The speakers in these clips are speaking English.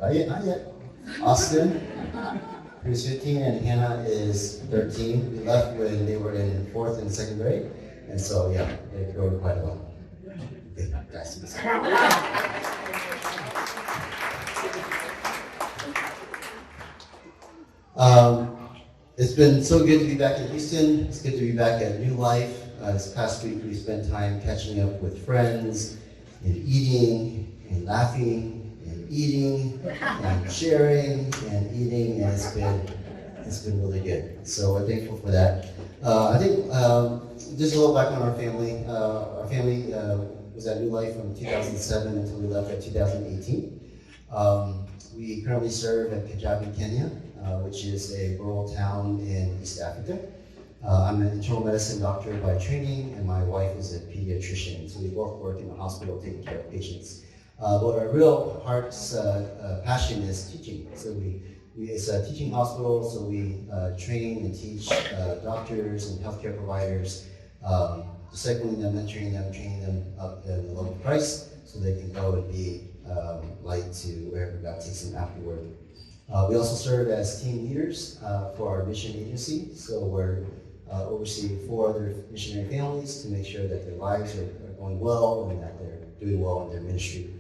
Not yet. Austin, who's 15, and Hannah is 13. We left when they were in 4th and 2nd grade, and so yeah, they grow quite a lot. Okay, guys. It's been so good to be back in Houston. It's good to be back at New Life. This past week we spent time catching up with friends and eating and laughing and eating and sharing and eating, and it's been really good. So we're thankful for that. I think just a little back on our family. Our family was at New Life from 2007 until we left in 2018. We currently serve at Kijabe, Kenya, which is a rural town in East Africa. I'm an internal medicine doctor by training, and my wife is a pediatrician. So we both work in the hospital taking care of patients. But our real heart's passion is teaching. So it's a teaching hospital, so we train and teach doctors and healthcare providers, discipling them, mentoring them, training them up in the local Christ, so they can go and be light to wherever God takes them afterward. We also serve as team leaders for our mission agency, so we're overseeing 4 other missionary families to make sure that their lives are going well and that they're doing well in their ministry.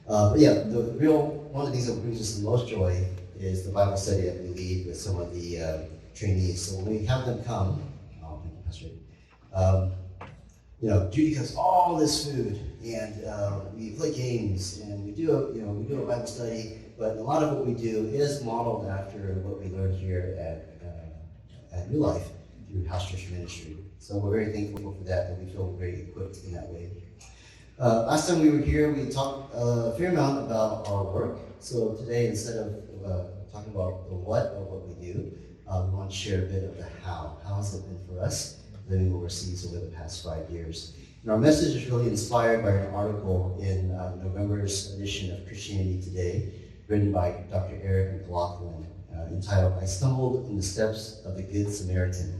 But yeah, one of the things that brings us the most joy is the Bible study that we lead with some of the trainees. So when we have them come, Judy cooks all this food, and we play games, and we do a Bible study. But a lot of what we do is modeled after what we learned here at New Life through House Church Ministry. So we're very thankful for that we feel very equipped in that way. Last time we were here, we talked a fair amount about our work. So today, instead of talking about the what of what we do, we want to share a bit of the how. How has it been for us living overseas over the past 5 years? And our message is really inspired by an article in November's edition of Christianity Today, written by Dr. Eric McLaughlin, entitled, "I Stumbled in the Steps of the Good Samaritan."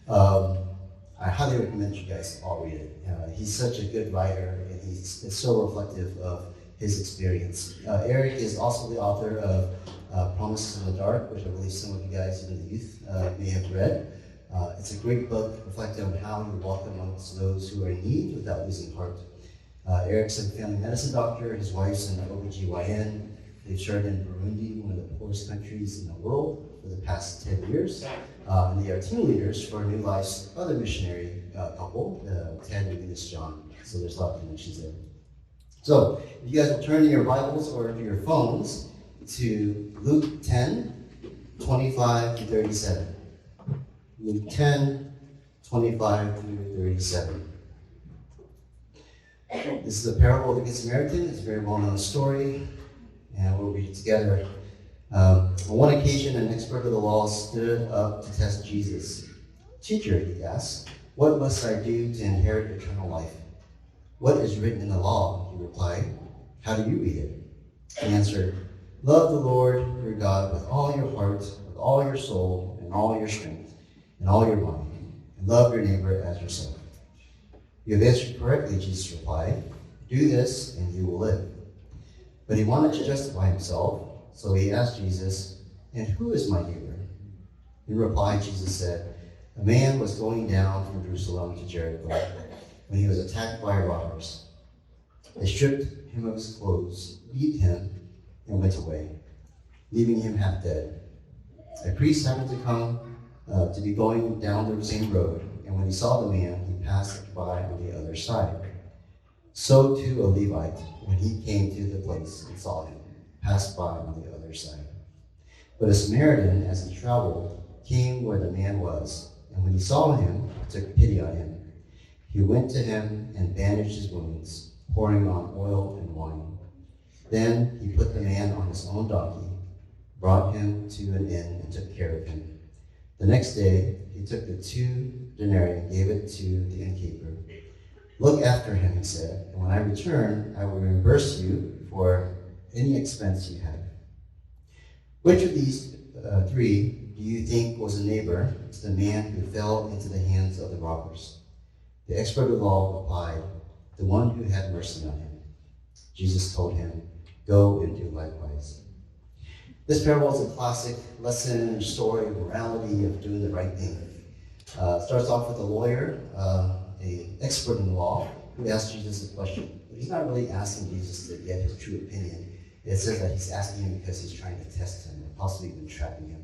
I highly recommend you guys all read it. He's such a good writer, and it's so reflective of his experience. Eric is also the author of Promises in the Dark, which I believe some of you guys, even the youth, may have read. It's a great book reflecting on how you walk amongst those who are in need without losing heart. Eric's a family medicine doctor. His wife's an OBGYN. They've served in Burundi, one of the poorest countries in the world, for the past 10 years. And they are team leaders for New Life's other missionary couple, Ted and Venus John. So there's a lot of connections there. So if you guys will turn to your Bibles or to your phones to Luke 10, 25 to 37. Luke 10, 25 through 37. This is a parable of the Good Samaritan. It's a very well-known story, and we'll read it together. On one occasion, an expert of the law stood up to test Jesus. "Teacher," he asked, "what must I do to inherit eternal life?" "What is written in the law?" he replied. "How do you read it?" He answered, "Love the Lord your God with all your heart, with all your soul, and all your strength, and all your mind, and love your neighbor as yourself." "You have answered correctly," Jesus replied. "Do this, and you will live." But he wanted to justify himself, so he asked Jesus, "And who is my neighbor?" In reply, Jesus said, "A man was going down from Jerusalem to Jericho when he was attacked by robbers. They stripped him of his clothes, beat him, and went away, leaving him half dead. A priest happened to come to be going down the same road, and when he saw the man, he passed by on the other side. So too a Levite, when he came to the place and saw him, passed by on the other side. But a Samaritan, as he traveled, came where the man was, and when he saw him, he took pity on him. He went to him and bandaged his wounds, pouring on oil and wine. Then he put the man on his own donkey, brought him to an inn, and took care of him. The next day, he took the 2 denarii and gave it to the innkeeper. "Look after him," he said, "and when I return, I will reimburse you for any expense you have." Which of these 3 do you think was a neighbor to the man who fell into the hands of the robbers? The expert of the law replied, "The one who had mercy on him." Jesus told him, Go and do likewise. This parable is a classic lesson and story of morality, of doing the right thing. Starts off with a lawyer, an expert in the law, who asks Jesus a question. But he's not really asking Jesus to get his true opinion. It says that he's asking him because he's trying to test him, or possibly even trapping him.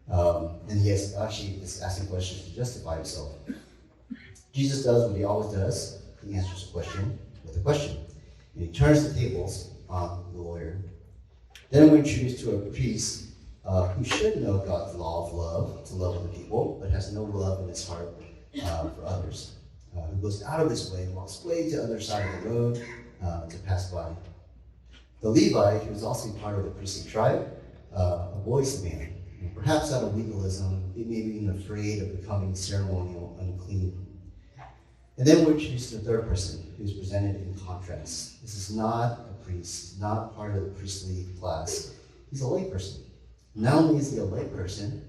And he actually is asking questions to justify himself. Jesus does what he always does. He answers a question with a question. And he turns the tables on the lawyer. Then we're introduced to a priest who should know God's law of love, to love other people, but has no love in his heart for others. Who goes out of his way, walks way to the other side of the road to pass by. The Levite, who is also part of the priestly tribe, avoids the man. Perhaps out of legalism, maybe even afraid of becoming ceremonial unclean. And then we're introduced to the third person, who's presented in contrast. This is not a priest, not part of the priestly class. He's a layperson. Not only is he a layperson,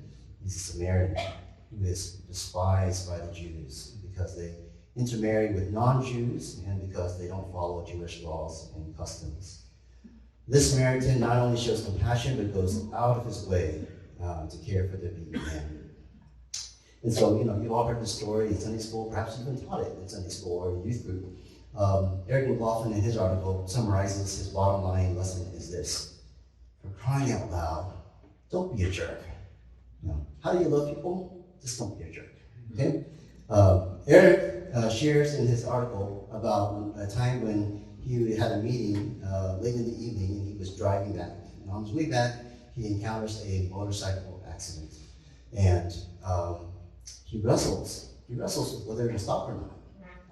he's a Samaritan who is despised by the Jews because they intermarry with non-Jews and because they don't follow Jewish laws and customs. This Samaritan not only shows compassion, but goes out of his way to care for the needy man. And so, you've all heard this story in Sunday school, perhaps you've even taught it in Sunday school or in youth group. Eric McLaughlin, in his article, summarizes his bottom line lesson is this: for crying out loud, don't be a jerk. How do you love people? Just don't be a jerk. Okay? Eric shares in his article about a time when he had a meeting late in the evening and he was driving back. And on his way back, he encounters a motorcycle accident. And he wrestles with whether to stop or not.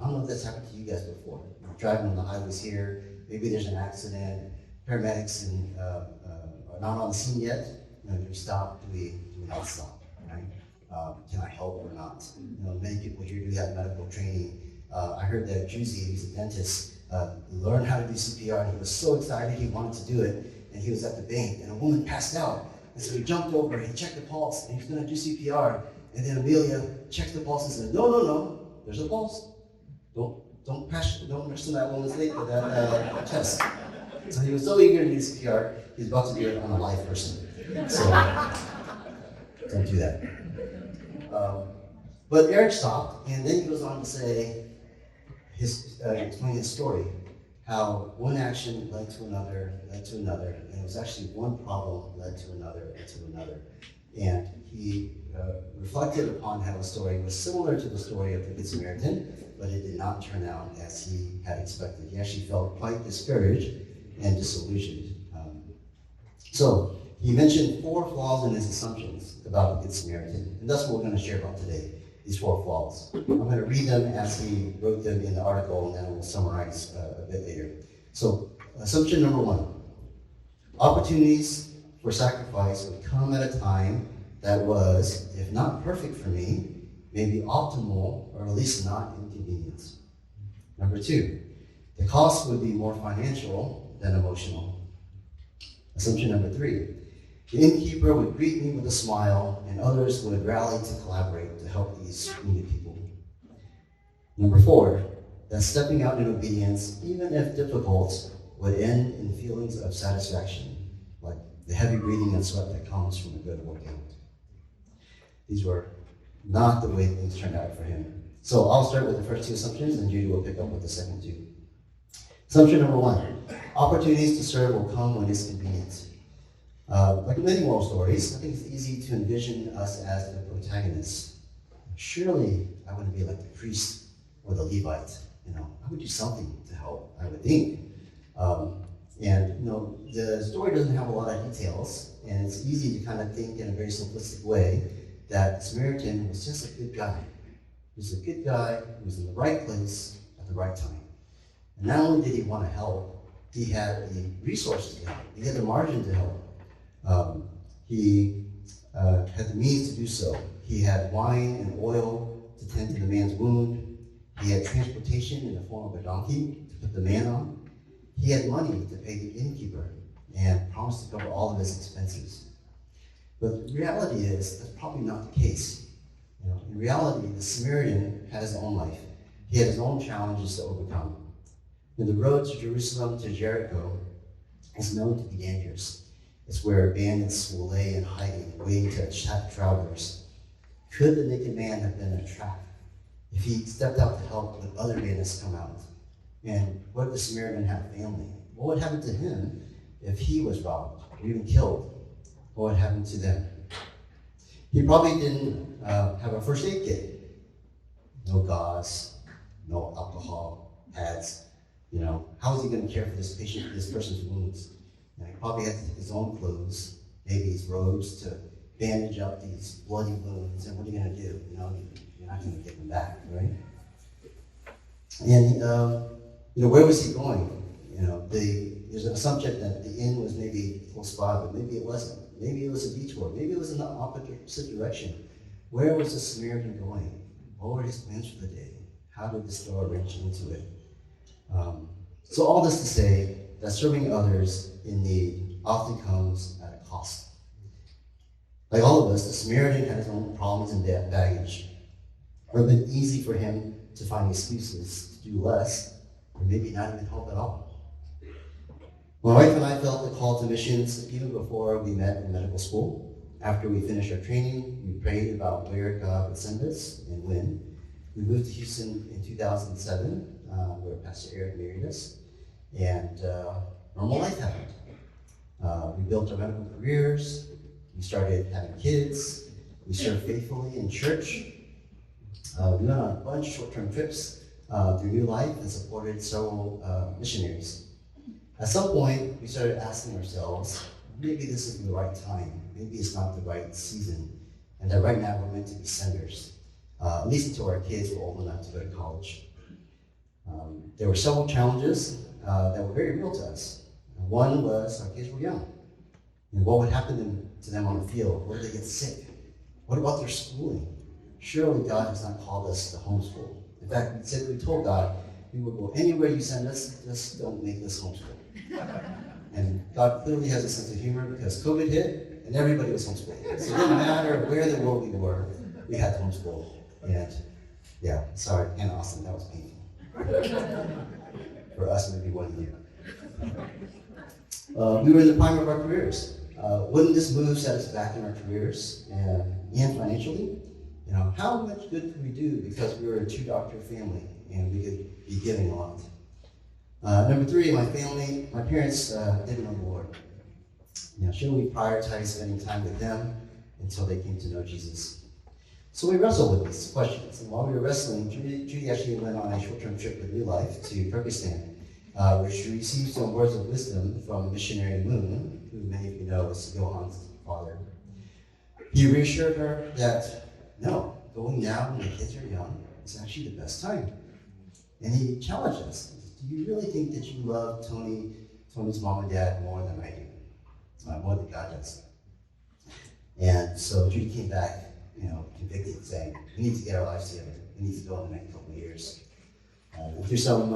I don't know if that's happened to you guys before. You're driving on the highways here, maybe there's an accident, paramedics are not on the scene yet. Do we stop? Do we not stop? Right? Can I help or not? Many people here do have medical training. I heard that Judy, who's a dentist, learned how to do CPR, and he was so excited he wanted to do it, and he was at the bank, and a woman passed out. And so he jumped over, he checked the pulse, and he was going to do CPR. And then Amelia checked the pulse and said, no, there's a pulse. Don't rush to that woman's chest. So he was so eager to do CPR, he's about to do it on a live person. So don't do that. But Eric stopped, and then he goes on to say, explain his story, how one action led to another, and it was actually one problem led to another, and he reflected upon how the story was similar to the story of the Good Samaritan, but it did not turn out as he had expected. He actually felt quite discouraged and disillusioned. So he mentioned 4 flaws in his assumptions about the Good Samaritan, and that's what we're going to share about today, these 4 flaws. I'm going to read them as he wrote them in the article, and then we'll summarize a bit later. So, assumption number 1, opportunities for sacrifice would come at a time that was, if not perfect for me, maybe optimal, or at least not inconvenient. Number 2, the cost would be more financial than emotional. Assumption number 3, the innkeeper would greet me with a smile, and others would rally to collaborate to help these wounded people. Number 4, that stepping out in obedience, even if difficult, would end in feelings of satisfaction, like the heavy breathing and sweat that comes from a good workout. These were not the way things turned out for him. So I'll start with the first 2 assumptions, and Judy will pick up with the second 2. Assumption number 1, opportunities to serve will come when it's convenient. Like many moral stories, I think it's easy to envision us as the protagonists. Surely I wouldn't be like the priest or the Levite. I would do something to help, I would think. The story doesn't have a lot of details, and it's easy to kind of think in a very simplistic way that the Samaritan was just a good guy. He was a good guy who was in the right place at the right time. And not only did he want to help, he had the resources to help. He had the margin to help. He had the means to do so. He had wine and oil to tend to the man's wound. He had transportation in the form of a donkey to put the man on. He had money to pay the innkeeper and promised to cover all of his expenses. But the reality is, that's probably not the case. In reality, the Samaritan had his own life. He had his own challenges to overcome. The road to Jerusalem to Jericho is known to be dangerous. It's where bandits will lay in hiding, waiting to attack travelers. Could the naked man have been a trap if he stepped out to help when other bandits come out? And what if the Samaritan had a family? What would happen to him if he was robbed or even killed? What would happen to them? He probably didn't have a first aid kit. No gauze, no alcohol, pads. How is he going to care for this person's wounds? He probably had to take his own clothes, maybe his robes, to bandage up these bloody wounds. And what are you going to do? You're not going to get them back, right? And where was he going? There's an assumption that the inn was maybe close by, but maybe it wasn't. Maybe it was a detour. Maybe it was in the opposite direction. Where was the Samaritan going? What were his plans for the day? How did the story reach into it? So all this to say that serving others in need often comes at a cost. Like all of us, the Samaritan had his own problems and baggage. It would have been easy for him to find excuses to do less, or maybe not even help at all. My wife and I felt the call to missions even before we met in medical school. After we finished our training, we prayed about where God would send us and when. We moved to Houston in 2007, where Pastor Eric married us, and normal life happened. We built our medical careers, we started having kids, we served faithfully in church. We went on a bunch of short-term trips through New Life and supported several missionaries. At some point, we started asking ourselves, maybe this isn't the right time, maybe it's not the right season, and that right now we're meant to be senders, at least until our kids were old enough to go to college. There were several challenges that were very real to us. One was our kids were young. And what would happen to them on the field? What if they get sick? What about their schooling? Surely God has not called us to homeschool. In fact, we told God, we will go anywhere you send us, just don't make us homeschool. And God clearly has a sense of humor because COVID hit and everybody was homeschooling. So it didn't matter where in the world we were, we had to homeschool. And yeah, sorry, Anna Austin, that was painful. For us, maybe 1 year. We were in the prime of our careers. Wouldn't this move set us back in our careers and financially? How much good could we do because we were a 2-doctor family and we could be giving a lot? Number 3, my family, my parents didn't know the Lord. Should we prioritize spending time with them until they came to know Jesus? So we wrestled with these questions. And while we were wrestling, Judy actually went on a short-term trip with New Life to Pakistan, where she received some words of wisdom from missionary Moon, who many of you know is Johan's father. He reassured her that, no, going now when the kids are young is actually the best time. And he challenged us. Do you really think that you love Tony's mom and dad more than I do? More than God does? And so Judy came back, convicted, saying, we need to get our lives together. We need to go in the next couple of years. Through some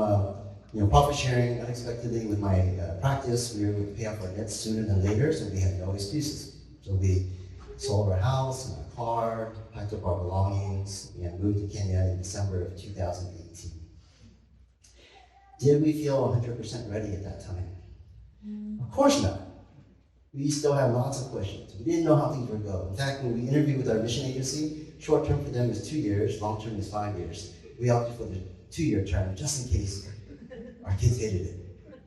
profit sharing unexpectedly with my practice, we were able to pay off our debts sooner than later, so we had no excuses. So we sold our house and our car, packed up our belongings, and moved to Kenya in December of 2018. Did we feel 100% ready at that time? Of course not. We still have lots of questions. We didn't know how things would go. In fact, when we interviewed with our mission agency, short term for them is 2 years, long term is 5 years. We opted for the 2-year term just in case our kids hated it,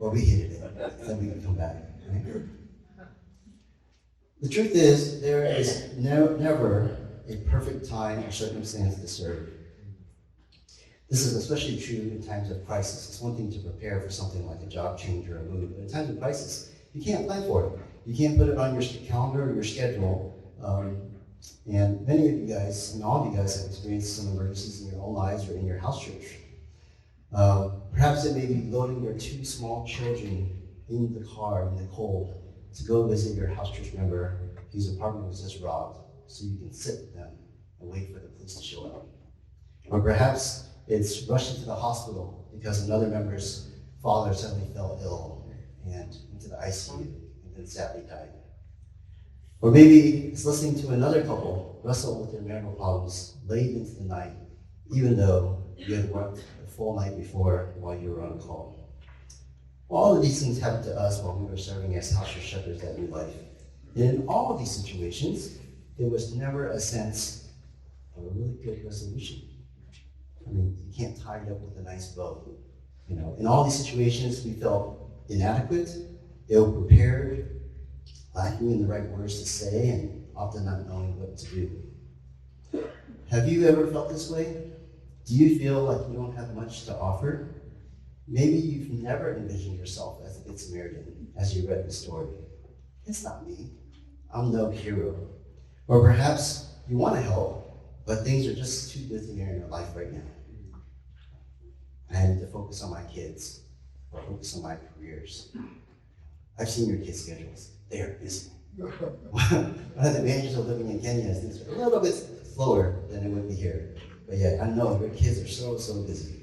or we hated it, then we could come back. Right? The truth is, there is never a perfect time or circumstance to serve. This is especially true in times of crisis. It's one thing to prepare for something like a job change or a move, but in times of crisis, you can't plan for it. You can't put it on your calendar or your schedule. And many of you guys, and all of you guys have experienced some emergencies in your own lives or in your house church. Perhaps it may be loading your 2 small children in the car in the cold to go visit your house church member whose apartment was just robbed so you can sit with them and wait for the police to show up. Or perhaps it's rushing to the hospital because another member's father suddenly fell ill and into the ICU and then sadly died. Or maybe it's listening to another couple wrestle with their marital problems late into the night, even though you had worked the full night before while you were on call. All of these things happened to us while we were serving as house shepherds at New Life. And in all of these situations, there was never a sense of a really good resolution. I mean, you can't tie it up with a nice bow. In all these situations, we felt inadequate, ill-prepared, lacking in the right words to say, and often not knowing what to do. Have you ever felt this way? Do you feel like you don't have much to offer? Maybe you've never envisioned yourself as a Good Samaritan as you read the story. It's not me. I'm no hero. Or perhaps you want to help, but things are just too busy here in your life right now. I need to focus on my kids, or focus on my careers. I've seen your kids' schedules. They are busy. One of the advantages of living in Kenya is things are a little bit slower than it would be here. But yeah, I know your kids are so busy.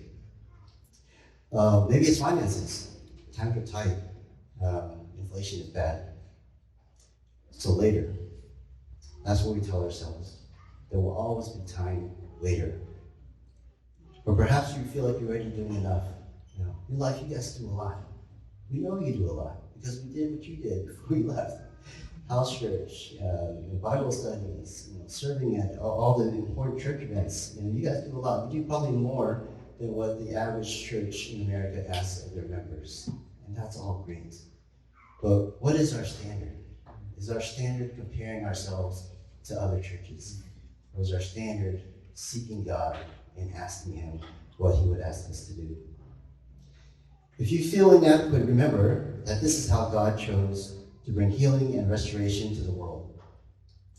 Maybe it's finances. Times are tight. Inflation is bad. So later, that's what we tell ourselves. There will always be time later. Or perhaps you feel like you're already doing enough. In life, you guys do a lot. We know you do a lot because we did what you did before you left. House church, Bible studies, serving at all the important church events. You guys do a lot. We do probably more than what the average church in America asks of their members. And that's all great. But what is our standard? Is our standard comparing ourselves to other churches? Or is our standard seeking God and asking Him what He would ask us to do? If you feel inadequate, remember that this is how God chose to bring healing and restoration to the world.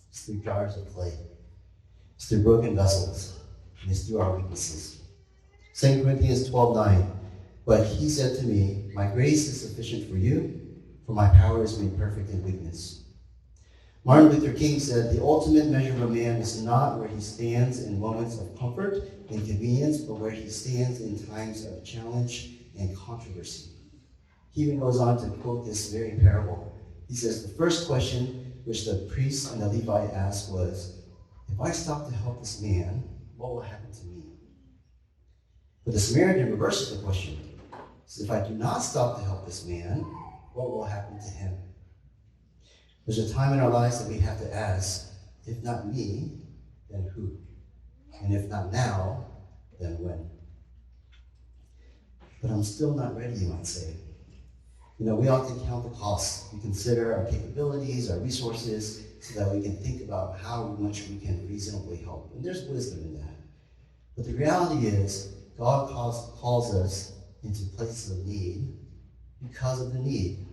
It's through jars of clay. It's through broken vessels. And it's through our weaknesses. 2 Corinthians 12:9. But He said to me, my grace is sufficient for you, for my power is made perfect in weakness. Martin Luther King said, the ultimate measure of a man is not where he stands in moments of comfort and convenience, but where he stands in times of challenge and controversy. He even goes on to quote this very parable. He says, the first question which the priest and the Levite asked was, if I stop to help this man, what will happen to me? But the Samaritan reverses the question. He says, if I do not stop to help this man, what will happen to him? There's a time in our lives that we have to ask, if not me, then who? And if not now, then when? But I'm still not ready, you might say. We often count the costs. We consider our capabilities, our resources, so that we can think about how much we can reasonably help. And there's wisdom in that. But the reality is, God calls us into places of need because of the need,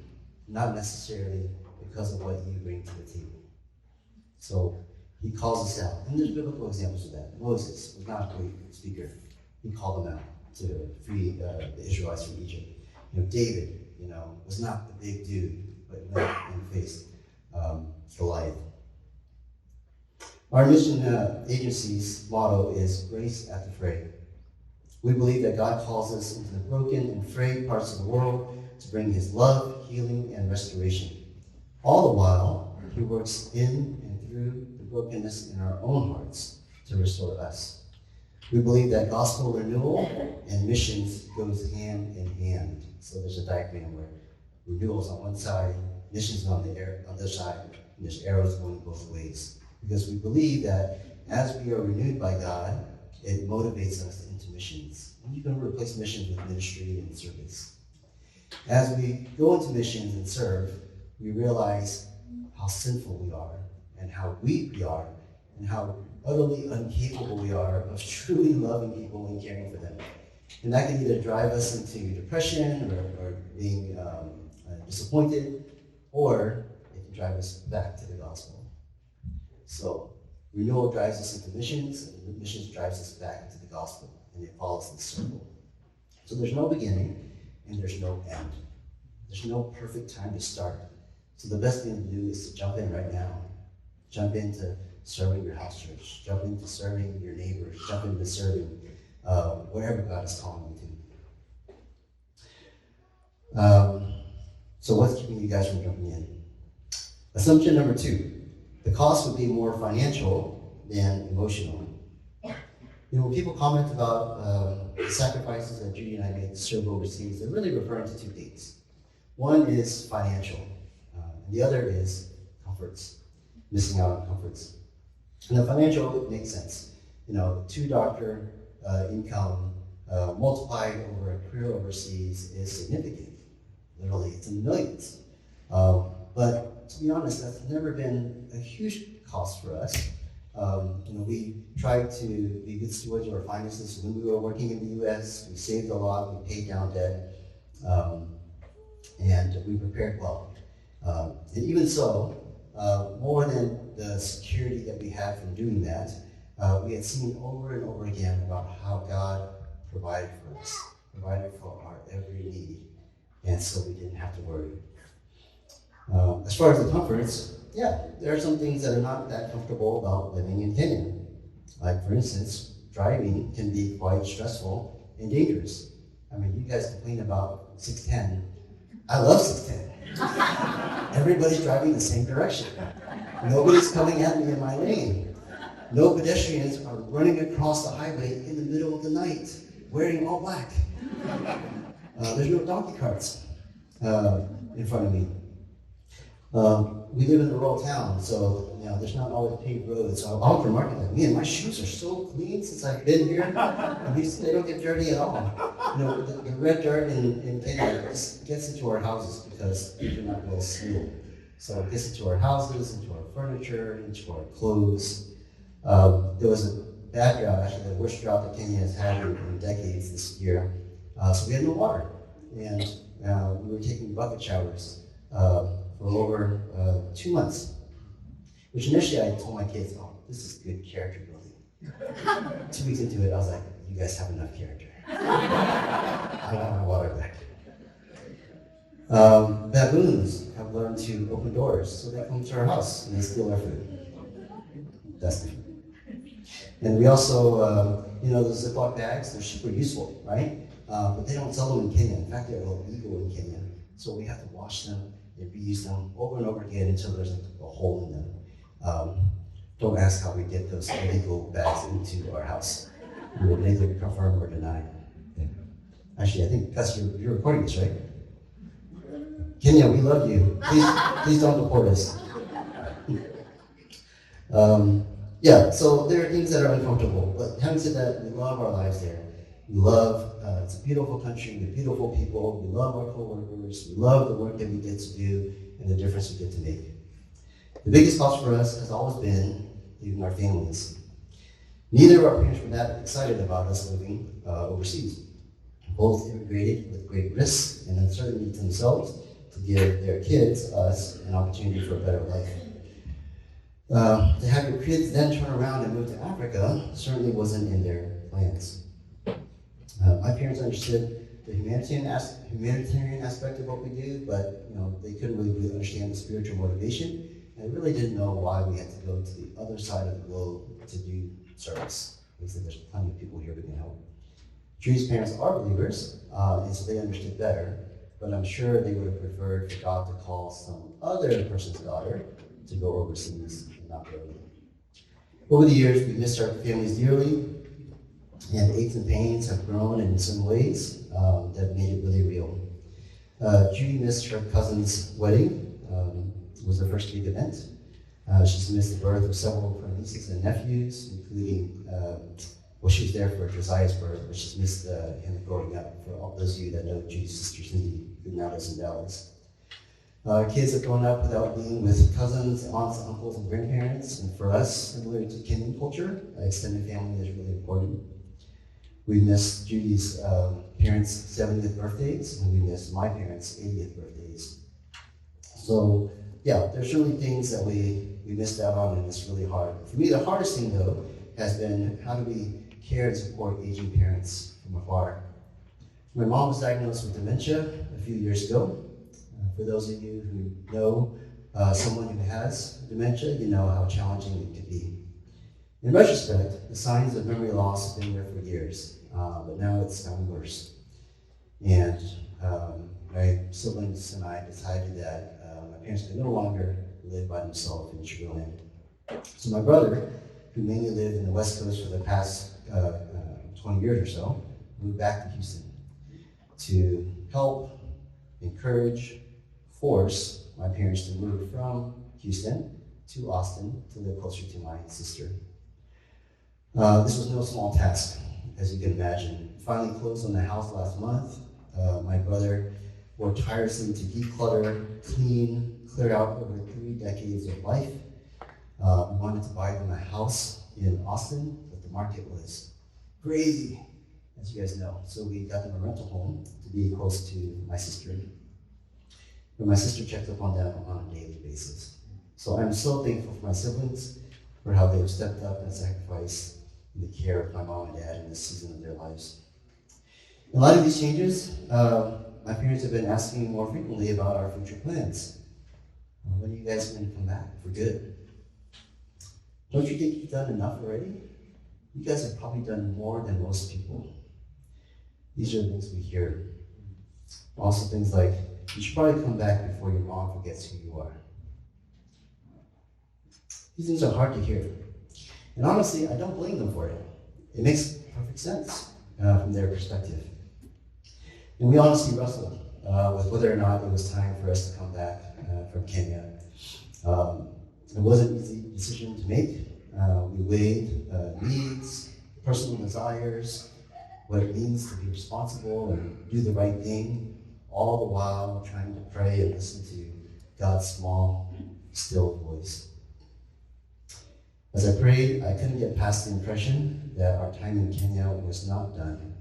not necessarily because of what you bring to the table. So He calls us out. And there's biblical examples of that. Moses was not a great speaker. He called them out to free the Israelites from Egypt. David, was not the big dude, but went and faced Goliath. Our mission agency's motto is grace at the fray. We believe that God calls us into the broken and frayed parts of the world to bring His love, healing, and restoration. All the while, He works in and through the brokenness in our own hearts to restore us. We believe that gospel renewal and missions goes hand in hand. So there's a diagram where renewal is on one side, missions on the other side, and there's arrows going both ways. Because we believe that as we are renewed by God, it motivates us into missions. And you can replace missions with ministry and service. As we go into missions and serve, we realize how sinful we are, and how weak we are, and how utterly incapable we are of truly loving people and caring for them. And that can either drive us into depression or being disappointed, or it can drive us back to the gospel. So renewal drives us into missions, and missions drives us back into the gospel, and it follows this circle. So there's no beginning, and there's no end. There's no perfect time to start. So the best thing to do is to jump in right now. Jump into serving your house church. Jump into serving your neighbors. Jump into serving wherever God is calling you to. So what's keeping you guys from jumping in? Assumption number 2, the cost would be more financial than emotional. When people comment about the sacrifices that Judy and I made to serve overseas, they're really referring to 2 things. One is financial, and the other is comforts, missing out on comforts. And the financial makes sense. $2 income multiplied over a career overseas is significant. Literally, it's in the millions. But to be honest, that's never been a huge cost for us. We tried to be good stewards of our finances. When we were working in the U.S., we saved a lot, we paid down debt, and we prepared well. And even so, more than the security that we had from doing that, we had seen over and over again about how God provided for us, provided for our every need, and so we didn't have to worry. As far as the comforts, there are some things that are not that comfortable about living in Kenya. Like, for instance, driving can be quite stressful and dangerous. I mean, you guys complain about 610. I love 610. Everybody's driving the same direction. Nobody's coming at me in my lane. No pedestrians are running across the highway in the middle of the night, wearing all black. There's no donkey carts in front of me. We live in a rural town, so there's not always paved roads. So I'll remark that, man, my shoes are so clean since I've been here. At least they don't get dirty at all. The red dirt in Kenya gets into our houses because they're not well sealed. So it gets into our houses, into our furniture, into our clothes. There was a bad drought, actually the worst drought that Kenya has had in decades this year. So we had no water, and we were taking bucket showers for over 2 months. Which initially I told my kids, this is good character building. 2 weeks into it, I was like, you guys have enough character. I want my water back. Baboons have learned to open doors, so they come to our house and they steal our food. That's different. And we also, those Ziploc bags, they're super useful, right? But they don't sell them in Kenya. In fact, they're illegal in Kenya. So we have to wash them and reuse them over and over again until there's a hole in them. Don't ask how we get those illegal bags into our house. We will neither confirm or deny. Yeah. Actually, I think, Gus, you're recording this, right? Kenya, we love you. Please don't deport us. So there are things that are uncomfortable, but having said that, we love our lives there. We love, it's a beautiful country with beautiful people. We love our co-workers. We love the work that we get to do and the difference we get to make. The biggest cost for us has always been leaving our families. Neither of our parents were that excited about us living overseas. Both immigrated with great risks and uncertainty to themselves to give their kids, us, an opportunity for a better life. To have your kids then turn around and move to Africa certainly wasn't in their plans. My parents understood the humanitarian aspect of what we do, but they couldn't really understand the spiritual motivation. I really didn't know why we had to go to the other side of the globe to do service. They said there's plenty of people here who can help. Judy's parents are believers, and so they understood better, but I'm sure they would have preferred for God to call some other person's daughter to go overseas and not go. Over the years, we've missed our families dearly, and aches and pains have grown in some ways that made it really real. Judy missed her cousin's wedding. It was her first big event. She's missed the birth of several of her nieces and nephews, including, she was there for Josiah's birth, but she's missed him growing up. For all those of you that know Judy's sister Cindy, who now lives in Dallas. Kids have grown up without being with cousins, aunts, uncles, and grandparents, and for us, similar to Kenyan culture, extended family is really important. We miss Judy's parents' 70th birthdays, and we miss my parents' 80th birthdays. So, there's certainly things that we missed out on, and it's really hard. For me, the hardest thing, though, has been how do we care and support aging parents from afar? My mom was diagnosed with dementia a few years ago. For those of you who know someone who has dementia, you know how challenging it can be. In retrospect, the signs of memory loss have been there for years, but now it's gotten worse. And my siblings and I decided that my parents could no longer live by themselves in Sugar Land. So my brother, who mainly lived in the West Coast for the past 20 years or so, moved back to Houston to help, encourage, force my parents to move from Houston to Austin to live closer to my sister. This was no small task, as you can imagine. Finally closed on the house last month. My brother worked tirelessly to declutter, clear out over 3 decades of life. We wanted to buy them a house in Austin, but the market was crazy, as you guys know. So we got them a rental home to be close to my sister. But my sister checked up on them on a daily basis. So I'm so thankful for my siblings for how they've stepped up and sacrificed in the care of my mom and dad in this season of their lives. In light of these changes, my parents have been asking me more frequently about our future plans. When are you guys going to come back for good? Don't you think you've done enough already? You guys have probably done more than most people. These are the things we hear. Also things like, you should probably come back before your mom forgets who you are. These things are hard to hear. And honestly, I don't blame them for it. It makes perfect sense from their perspective. And we honestly wrestled with whether or not it was time for us to come back from Kenya. It wasn't an easy decision to make. We weighed needs, personal desires, what it means to be responsible and do the right thing, all the while trying to pray and listen to God's small, still voice. As I prayed, I couldn't get past the impression that our time in Kenya was not done.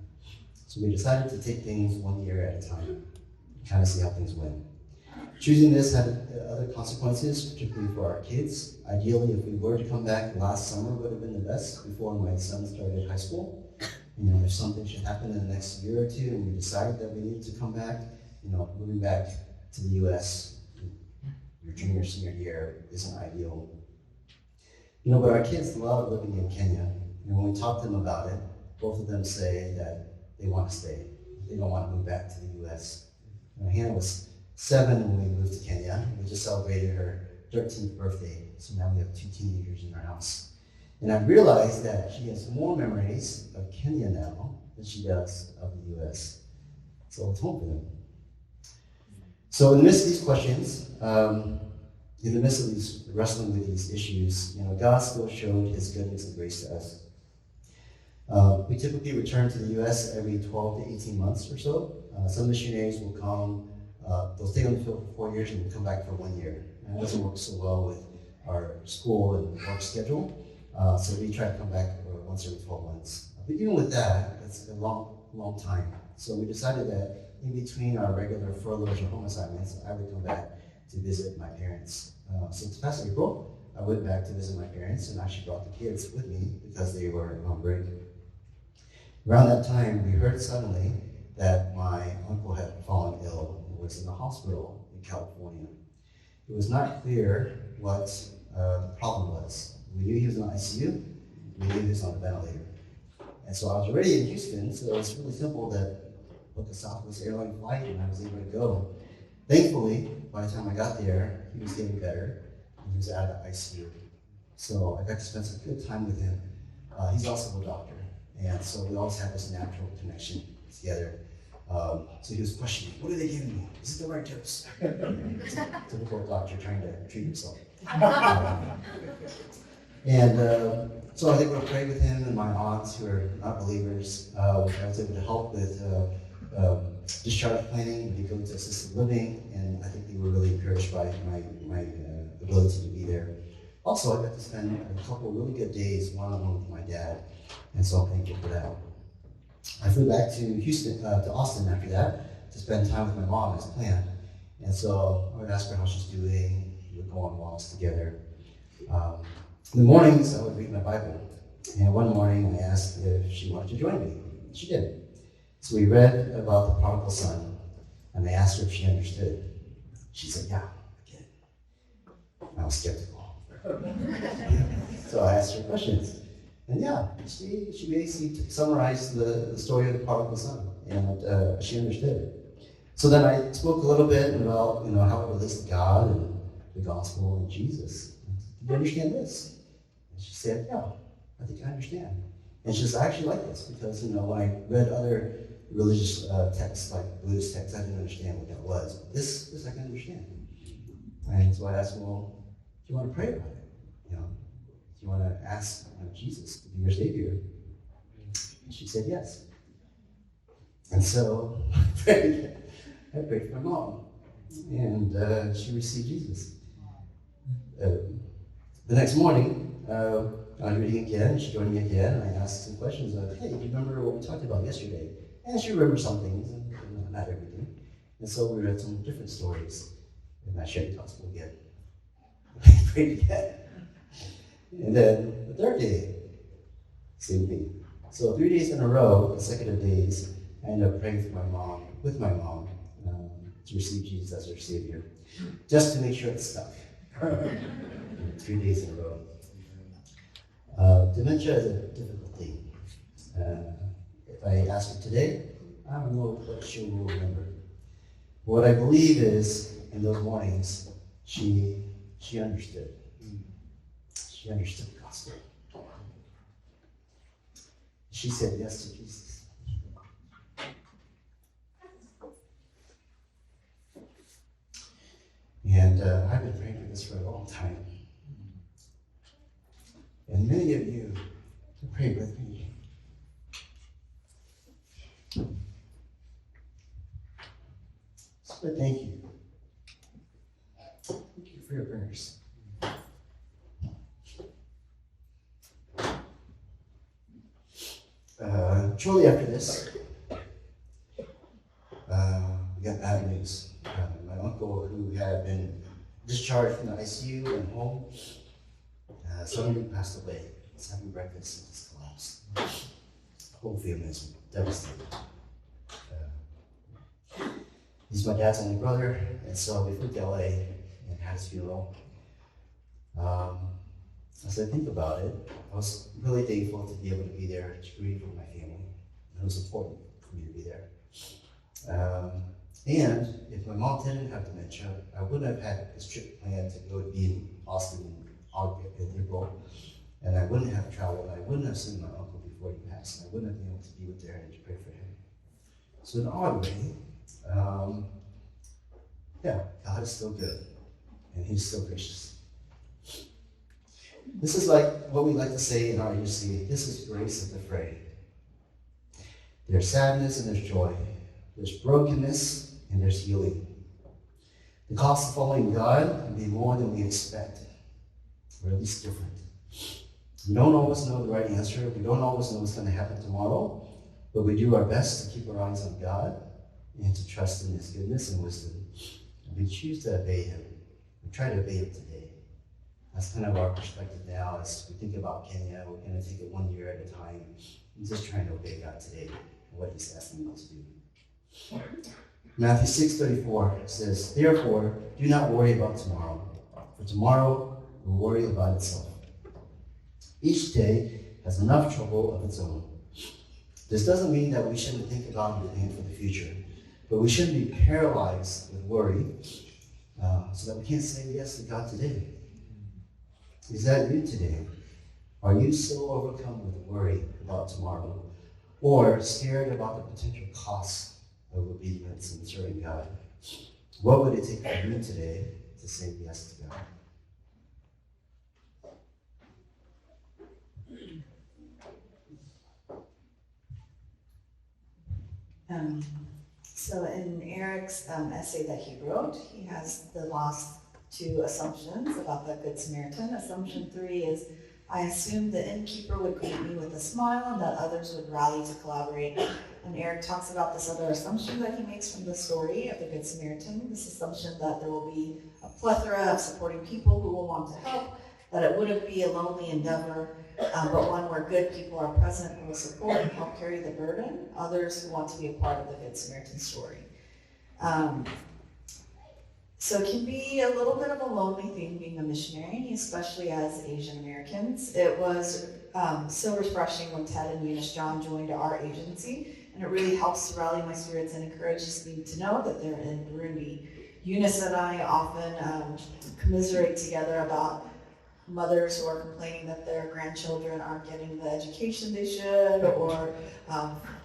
So we decided to take things 1 year at a time, kind of see how things went. Choosing this had other consequences, particularly for our kids. Ideally, if we were to come back, last summer would have been the best before my son started high school. If something should happen in the next year or two and we decided that we needed to come back, moving back to the U.S. your junior, senior year isn't ideal. But our kids love living in Kenya. And when we talk to them about it, both of them say that they want to stay. They don't want to move back to the U.S. Hannah was 7 when we moved to Kenya. We just celebrated her 13th birthday, so now we have 2 teenagers in our house. And I realized that she has more memories of Kenya now than she does of the U.S. So it's home for them. So in the midst of these questions, in the midst of these wrestling with these issues, God still showed his goodness and grace to us. We typically return to the U.S. every 12 to 18 months or so. Some missionaries will come, they'll stay on the field for 4 years and come back for 1 year. And it doesn't work so well with our school and work schedule. So we try to come back once every 12 months. But even with that, it's a long time. So we decided that in between our regular furloughs or home assignments, I would come back to visit my parents. So this past April, I went back to visit my parents and actually brought the kids with me because they were on break. Around that time, we heard suddenly that my uncle had fallen ill and was in the hospital in California. It was not clear what the problem was. We knew he was in the ICU, we knew he was on a ventilator. And so I was already in Houston, so it was really simple that I booked a Southwest airline flight and I was able to go. Thankfully, by the time I got there, he was getting better and he was out of the ICU. So I got to spend some good time with him. He's also a doctor, and so we always had this natural connection together. So he was questioning, what are they giving me? Is it the right dose? Typical doctor trying to treat himself. So I was able to pray with him and my aunts who are not believers. I was able to help with discharge planning. We go to assisted living, and I think they were really encouraged by my ability to be there. Also, I got to spend a couple of really good days one-on-one with my dad, and so I'm thankful for that. I flew back to Austin after that to spend time with my mom as planned. And so I would ask her how she's doing. We would go on walks together. In the mornings, I would read my Bible. And one morning, I asked if she wanted to join me. She did. So we read about the prodigal son, and I asked her if she understood. She said, yeah, I get it. I was skeptical. So I asked her questions. And yeah, she basically summarized the story of the prodigal son, and she understood it. So then I spoke a little bit about how it relates to God and the gospel and Jesus. Do you understand this? And she said, yeah, I think I understand. And she says, I actually like this because when I read other religious texts, like Buddhist texts. I didn't understand what that was. But this I can understand. And so I asked, well, do you want to pray about it? Do you want to ask Jesus to be your Savior? And she said yes. And so I prayed for my mom, and she received Jesus. The next morning, I was reading again, she joined me again, and I asked some questions like, hey, do you remember what we talked about yesterday? And she remembered some things, and not everything. And so we read some different stories, and I shared the gospel again. I prayed again. And then the third day, same thing. So 3 days in a row, consecutive days, I ended up praying for my mom, with my mom, to receive Jesus as her Savior, just to make sure it stuck. 3 days in a row. Dementia is a difficult thing. If I ask her today, I don't know what she will remember. What I believe is, in those mornings, she understood. She understood the gospel. She said yes to Jesus. And I've been praying for this for a long time. And many of you have prayed with me. So thank you. Thank you for your prayers. Shortly after this, we got bad news. My uncle, who had been discharged from the ICU and home, suddenly passed away. I was having breakfast and just collapsed. The whole family is devastated. He's my dad's only brother, and so we flew to LA and had his funeral. As I think about it, I was really thankful to be able to be there to grieve with my family. It was important for me to be there. And if my mom didn't have dementia, I wouldn't have had this trip planned to go to be in Austin in April, and I wouldn't have traveled. I wouldn't have seen my uncle before he passed. I wouldn't have been able to be with there and to pray for him. So in an odd way, God is still good, and He's still gracious. This is like what we like to say in our UC, this is grace of the fray. There's sadness and there's joy. There's brokenness and there's healing. The cost of following God can be more than we expect, or at least different. We don't always know the right answer. We don't always know what's going to happen tomorrow, but we do our best to keep our eyes on God and to trust in His goodness and wisdom. And we choose to obey Him. We try to obey Him today. That's kind of our perspective now as we think about Kenya. We're going to take it 1 year at a time and just trying to obey God today and what He's asking us to do. Matthew 6:34 says, therefore, do not worry about tomorrow, for tomorrow will worry about itself. Each day has enough trouble of its own. This doesn't mean that we shouldn't think about and plan for the future, but we shouldn't be paralyzed with worry so that we can't say yes to God today. Is that you today? Are you so overcome with worry about tomorrow, or scared about the potential costs of obedience and serving God? What would it take for you today to say yes to God? So in Eric's essay that he wrote, he has the last two assumptions about the Good Samaritan. Assumption 3 is, I assumed the innkeeper would greet me with a smile and that others would rally to collaborate. And Eric talks about this other assumption that he makes from the story of the Good Samaritan, this assumption that there will be a plethora of supporting people who will want to help, that it wouldn't be a lonely endeavor, but one where good people are present who will support and help carry the burden, others who want to be a part of the Good Samaritan story. So it can be a little bit of a lonely thing being a missionary, especially as Asian Americans. It was so refreshing when Ted and Eunice John joined our agency, and it really helps to rally my spirits and encourages me to know that they're in Burundi. Eunice and I often commiserate together about mothers who are complaining that their grandchildren aren't getting the education they should, or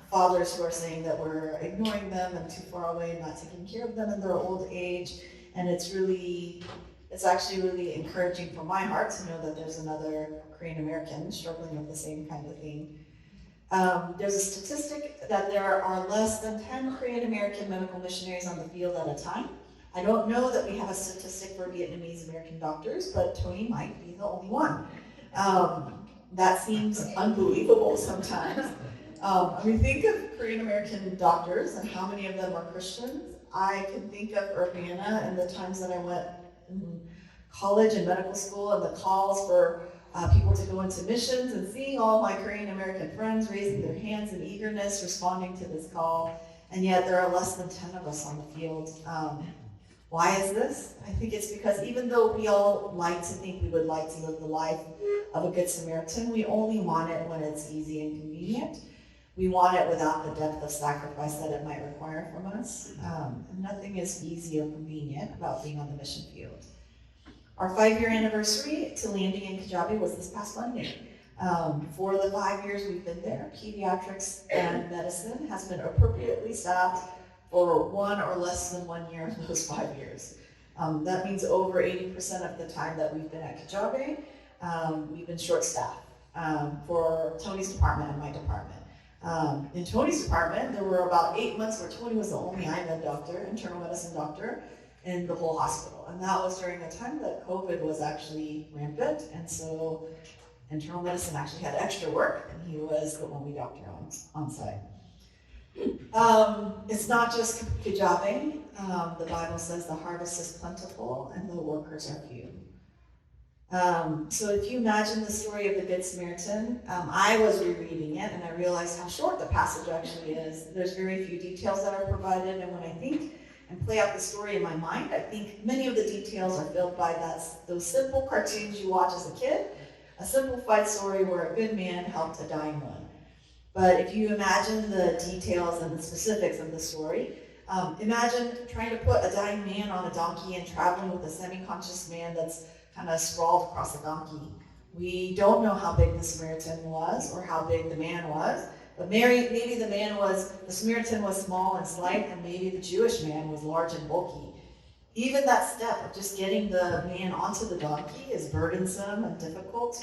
fathers who are saying that we're ignoring them and too far away and not taking care of them in their old age. And it's actually really encouraging for my heart to know that there's another Korean American struggling with the same kind of thing. There's a statistic that there are less than 10 Korean American medical missionaries on the field at a time. I don't know that we have a statistic for Vietnamese American doctors, but Tony might be the only one. That seems unbelievable sometimes. When we think of Korean American doctors and how many of them are Christians, I can think of Urbana and the times that I went in college and medical school and the calls for people to go into missions, and seeing all my Korean American friends raising their hands in eagerness, responding to this call, and yet there are less than 10 of us on the field. Why is this? I think it's because even though we all like to think we would like to live the life of a Good Samaritan, we only want it when it's easy and convenient. We want it without the depth of sacrifice that it might require from us. And nothing is easy or convenient about being on the mission field. Our 5-year anniversary to landing in Kijabe was this past Monday. For the 5 years we've been there, pediatrics and medicine has been appropriately staffed for 1 or less than 1 year of those 5 years. That means over 80% of the time that we've been at Kijabe, we've been short-staffed for Tony's department and my department. In Tony's department, there were about 8 months where Tony was the only IMED doctor, internal medicine doctor, in the whole hospital. And that was during a time that COVID was actually rampant, and so internal medicine actually had extra work, and he was the only doctor on site. It's not just Kijabe. The Bible says the harvest is plentiful and the workers are few. So if you imagine the story of the Good Samaritan, I was rereading it and I realized how short the passage actually is. There's very few details that are provided, and when I think and play out the story in my mind, I think many of the details are filled by those simple cartoons you watch as a kid, a simplified story where a good man helped a dying one. But if you imagine the details and the specifics of the story, imagine trying to put a dying man on a donkey and traveling with a semi-conscious man that's kind of sprawled across the donkey. We don't know how big the Samaritan was or how big the man was, but maybe the Samaritan was small and slight, and maybe the Jewish man was large and bulky. Even that step of just getting the man onto the donkey is burdensome and difficult,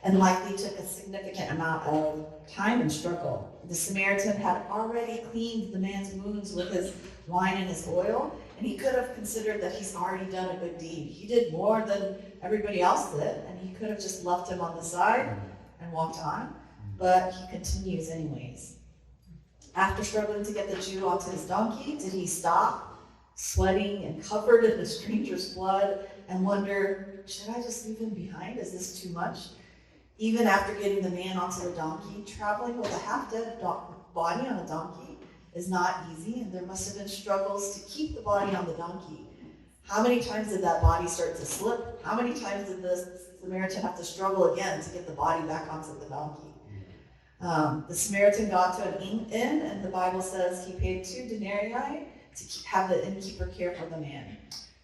and likely took a significant amount of time and struggle. The Samaritan had already cleaned the man's wounds with his wine and his oil, and he could have considered that he's already done a good deed. He did more than everybody else did, and he could have just left him on the side and walked on, but he continues anyways. After struggling to get the Jew onto his donkey, did he stop, sweating and covered in the stranger's blood, and wonder, should I just leave him behind? Is this too much? Even after getting the man onto the donkey, traveling with a half-dead body on a donkey is not easy, and there must have been struggles to keep the body on the donkey. How many times did that body start to slip? How many times did the Samaritan have to struggle again to get the body back onto the donkey? The Samaritan got to an inn, and the Bible says he paid 2 denarii to have the innkeeper care for the man.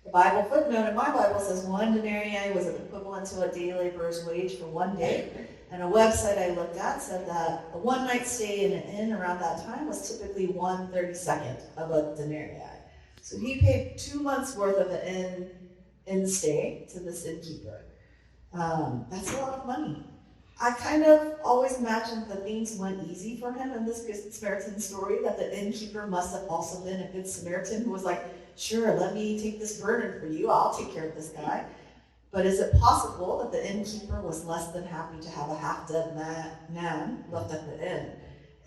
The Bible footnote in my Bible says 1 denarii was equivalent to a day laborer's wage for 1 day. And a website I looked at said that a one-night stay in an inn around that time was typically 1/32 of a denarii. So he paid 2 months worth of an inn stay to this innkeeper. That's a lot of money. I kind of always imagined that things went easy for him in this Good Samaritan story, that the innkeeper must have also been a Good Samaritan who was like, sure, let me take this burden for you, I'll take care of this guy. But is it possible that the innkeeper was less than happy to have a half-dead man left at the inn?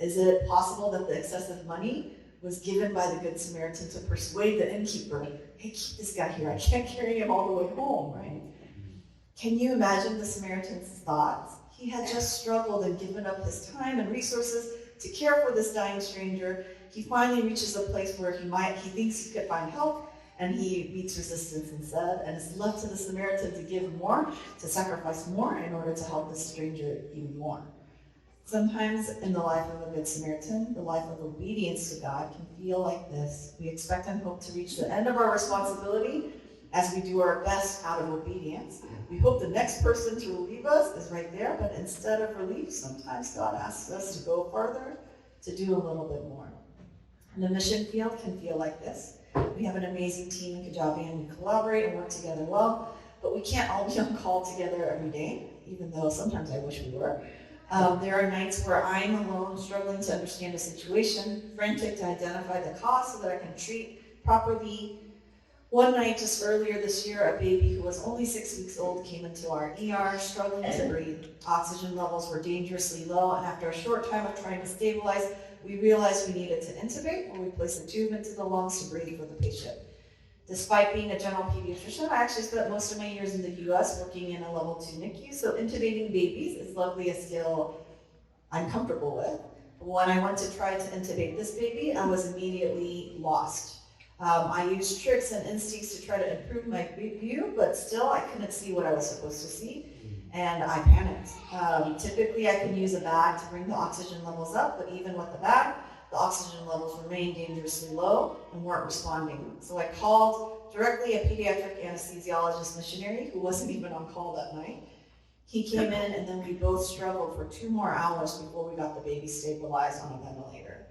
Is it possible that the excessive money was given by the Good Samaritan to persuade the innkeeper, hey, keep this guy here, I can't carry him all the way home, right? Can you imagine the Samaritan's thoughts? He had just struggled and given up his time and resources to care for this dying stranger. He finally reaches a place where he thinks he could find help, and he meets resistance instead, and it's left to the Samaritan to give more, to sacrifice more in order to help this stranger even more. Sometimes in the life of a Good Samaritan, the life of obedience to God can feel like this. We expect and hope to reach the end of our responsibility as we do our best out of obedience. We hope the next person to relieve us is right there, but instead of relief, sometimes God asks us to go further, to do a little bit more. And the mission field can feel like this. We have an amazing team in Kijabe and we collaborate and work together well, but we can't all be on call together every day, even though sometimes I wish we were. There are nights where I'm alone, struggling to understand a situation, frantic to identify the cause so that I can treat properly. One night just earlier this year, a baby who was only 6 weeks old came into our ER, struggling to breathe. Oxygen levels were dangerously low, and after a short time of trying to stabilize, we realized we needed to intubate, or we placed a tube into the lungs to breathe for the patient. Despite being a general pediatrician, I actually spent most of my years in the US working in a level 2 NICU, so intubating babies is luckily a skill I'm comfortable with. But when I went to try to intubate this baby, I was immediately lost. I used tricks and instincts to try to improve my view, but still I couldn't see what I was supposed to see, and I panicked. Typically I can use a bag to bring the oxygen levels up, but even with the bag, the oxygen levels remained dangerously low and weren't responding. So I called directly a pediatric anesthesiologist missionary who wasn't even on call that night. He came in and then we both struggled for 2 more hours before we got the baby stabilized on a ventilator.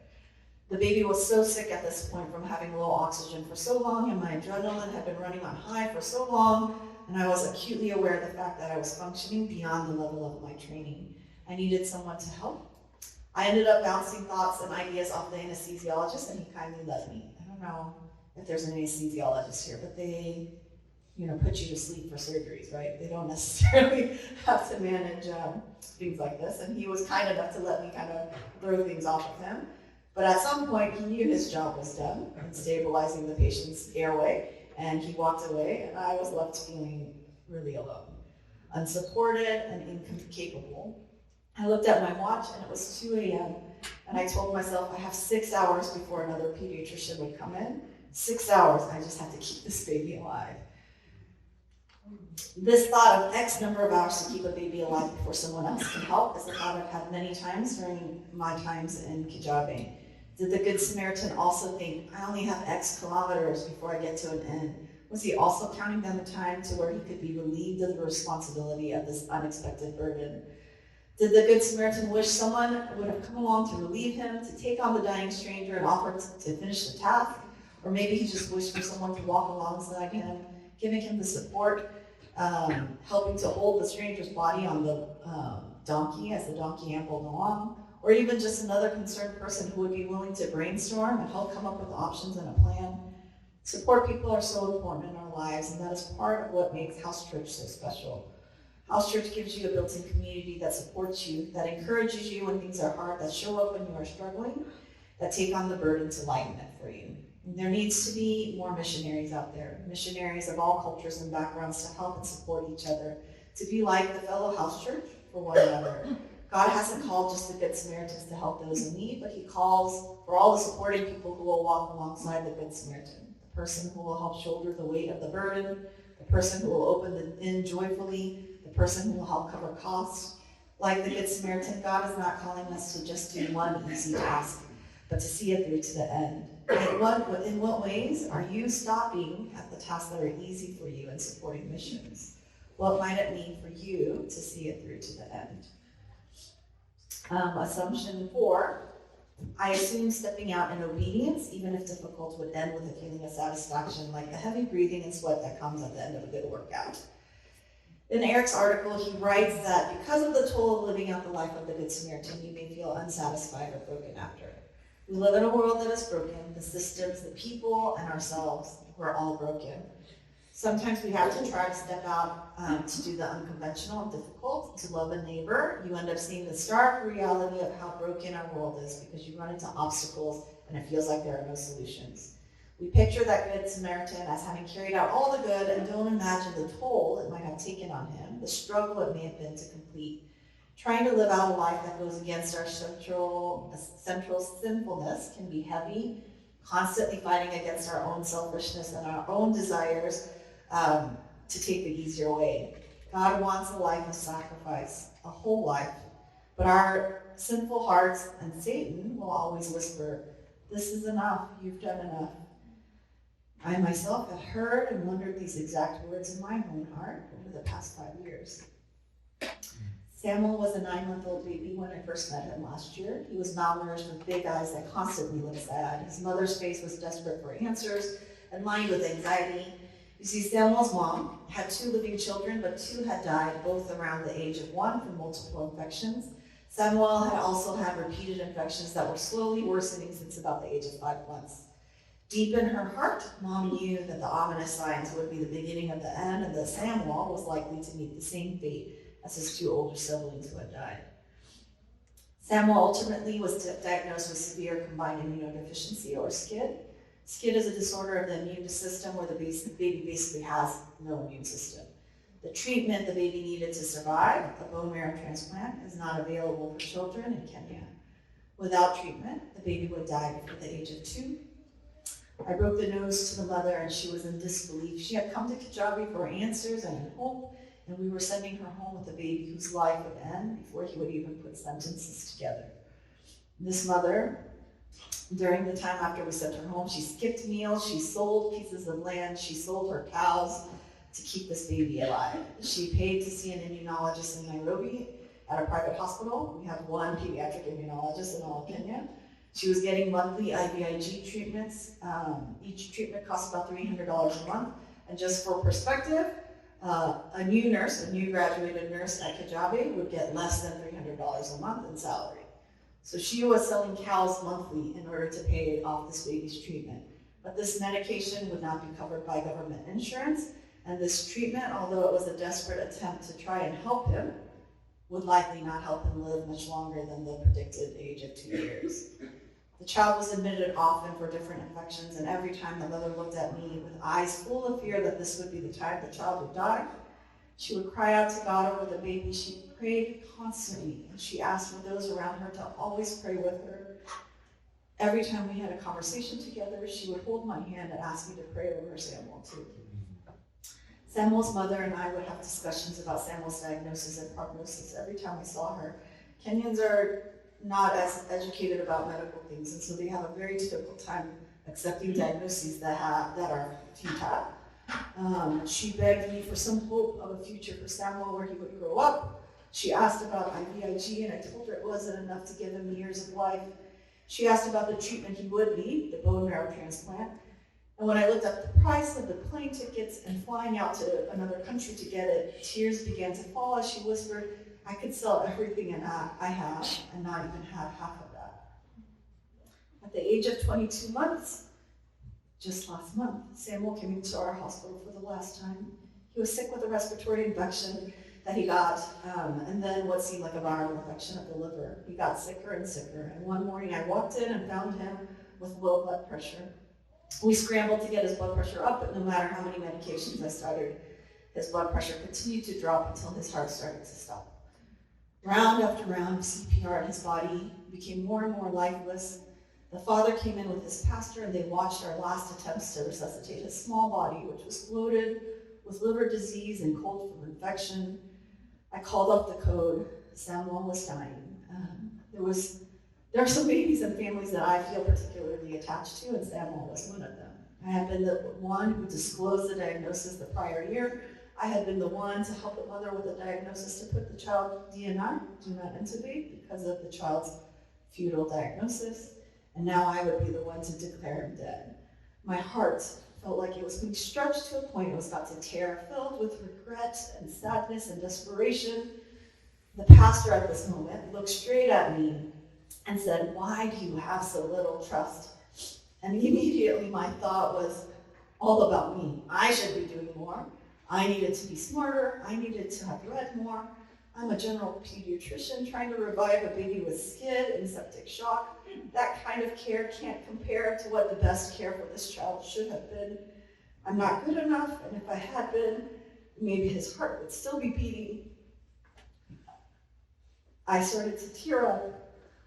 The baby was so sick at this point from having low oxygen for so long, and my adrenaline had been running on high for so long, and I was acutely aware of the fact that I was functioning beyond the level of my training. I needed someone to help. I ended up bouncing thoughts and ideas off the anesthesiologist, and he kindly let me. I don't know if there's an anesthesiologist here, but they, put you to sleep for surgeries, right? They don't necessarily have to manage things like this, and he was kind enough to let me kind of throw things off of him. But at some point, he knew his job was done in stabilizing the patient's airway, and he walked away, and I was left feeling really alone, unsupported and incapable. I looked at my watch, and it was 2 a.m., and I told myself I have 6 hours before another pediatrician would come in. 6 hours, I just have to keep this baby alive. This thought of X number of hours to keep a baby alive before someone else can help is a thought I've had many times during my times in Kijabe. Did the Good Samaritan also think, I only have X kilometers before I get to an end? Was he also counting down the time to where he could be relieved of the responsibility of this unexpected burden? Did the Good Samaritan wish someone would have come along to relieve him, to take on the dying stranger and offer to finish the task? Or maybe he just wished for someone to walk alongside him, giving him the support, helping to hold the stranger's body on the donkey as the donkey ambled along, or even just another concerned person who would be willing to brainstorm and help come up with options and a plan. Support people are so important in our lives, and that is part of what makes house church so special. House church gives you a built-in community that supports you, that encourages you when things are hard, that show up when you are struggling, that take on the burden to lighten it for you. And there needs to be more missionaries out there, missionaries of all cultures and backgrounds to help and support each other, to be like the fellow house church for one another. God hasn't called just the Good Samaritans to help those in need, but he calls for all the supporting people who will walk alongside the Good Samaritan. The person who will help shoulder the weight of the burden, the person who will open the inn joyfully, the person who will help cover costs. Like the Good Samaritan, God is not calling us to just do one easy task, but to see it through to the end. In what ways are you stopping at the tasks that are easy for you and supporting missions? What might it mean for you to see it through to the end? Assumption 4, I assume stepping out in obedience, even if difficult, would end with a feeling of satisfaction, like the heavy breathing and sweat that comes at the end of a good workout. In Eric's article, he writes that because of the toll of living out the life of the Good Samaritan, you may feel unsatisfied or broken after. We live in a world that is broken, the systems, the people, and ourselves, we're all broken. Sometimes we have to try to step out to do the unconventional and difficult, to love a neighbor. You end up seeing the stark reality of how broken our world is because you run into obstacles and it feels like there are no solutions. We picture that Good Samaritan as having carried out all the good and don't imagine the toll it might have taken on him, the struggle it may have been to complete. Trying to live out a life that goes against our central sinfulness can be heavy, constantly fighting against our own selfishness and our own desires to take the easier way. God wants a life of sacrifice, a whole life, but our sinful hearts and Satan will always whisper, this is enough, you've done enough. I myself have heard and wondered these exact words in my own heart over the past 5 years. Samuel was a 9-month-old baby when I first met him last year. He was malnourished with big eyes that constantly looked sad. His mother's face was desperate for answers and lined with anxiety. You see, Samuel's mom had 2 living children, but 2 had died, both around the age of 1 from multiple infections. Samuel had also had repeated infections that were slowly worsening since about the age of 5 months. Deep in her heart, Mom knew that the ominous signs would be the beginning of the end, and that Samuel was likely to meet the same fate as his 2 older siblings who had died. Samuel ultimately was diagnosed with severe combined immunodeficiency, or SCID. SCID is a disorder of the immune system where the baby basically has no immune system. The treatment the baby needed to survive, a bone marrow transplant, is not available for children in Kenya. Without treatment, the baby would die before the age of 2. I broke the news to the mother, and she was in disbelief. She had come to Kijabe for answers and hope, and we were sending her home with a baby whose life would end before he would even put sentences together. This mother, during the time after we sent her home, she skipped meals, she sold pieces of land, she sold her cows to keep this baby alive. She paid to see an immunologist in Nairobi at a private hospital. We have 1 pediatric immunologist in all of Kenya. She was getting monthly IVIG treatments. Each treatment cost about $300 a month. And just for perspective, a new graduated nurse at Kijabe would get less than $300 a month in salary. So she was selling cows monthly in order to pay off this baby's treatment. But this medication would not be covered by government insurance, and this treatment, although it was a desperate attempt to try and help him, would likely not help him live much longer than the predicted age of 2 years. The child was admitted often for different infections, and every time the mother looked at me with eyes full of fear that this would be the time the child would die, she would cry out to God over the baby. She prayed constantly, and she asked for those around her to always pray with her. Every time we had a conversation together, she would hold my hand and ask me to pray over Samuel too. Samuel's mother and I would have discussions about Samuel's diagnosis and prognosis every time we saw her. Kenyans are not as educated about medical things, and so they have a very difficult time accepting diagnoses that are futile. She begged me for some hope of a future for Samuel where he would grow up. She asked about IVIG, and I told her it wasn't enough to give him years of life. She asked about the treatment he would need, the bone marrow transplant. And when I looked up the price of the plane tickets and flying out to another country to get it, tears began to fall as she whispered, I could sell everything I have and not even have half of that. At the age of 22 months, just last month, Samuel came into our hospital for the last time. He was sick with a respiratory infection that he got, and then what seemed like a viral infection of the liver. He got sicker and sicker, and one morning I walked in and found him with low blood pressure. We scrambled to get his blood pressure up, but no matter how many medications I started, his blood pressure continued to drop until his heart started to stop. Round after round of CPR in his body became more and more lifeless. The father came in with his pastor, and they watched our last attempts to resuscitate his small body, which was bloated with liver disease and cold from infection. I called up the code. Samuel was dying. There are some babies and families that I feel particularly attached to, and Samuel was one of them. I had been the one who disclosed the diagnosis the prior year. I had been the one to help the mother with the diagnosis to put the child DNR, do not intubate, because of the child's futile diagnosis. And now I would be the one to declare him dead. My heart felt like it was being stretched to a point it was about to tear, filled with regret and sadness and desperation. The pastor at this moment looked straight at me and said, "Why do you have so little trust?" And immediately my thought was all about me. I should be doing more. I needed to be smarter. I needed to have read more. I'm a general pediatrician trying to revive a baby with SCID and septic shock. That kind of care can't compare to what the best care for this child should have been. I'm not good enough, and if I had been, maybe his heart would still be beating. I started to tear up,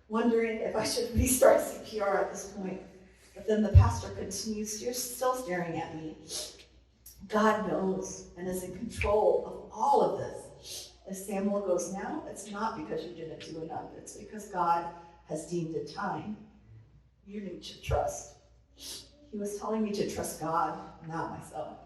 wondering if I should restart CPR at this point. But then the pastor continues, still staring at me. God knows and is in control of all of this. If Samuel goes now, it's not because you didn't do enough. It's because God has deemed it time. You need to trust. He was telling me to trust God, not myself.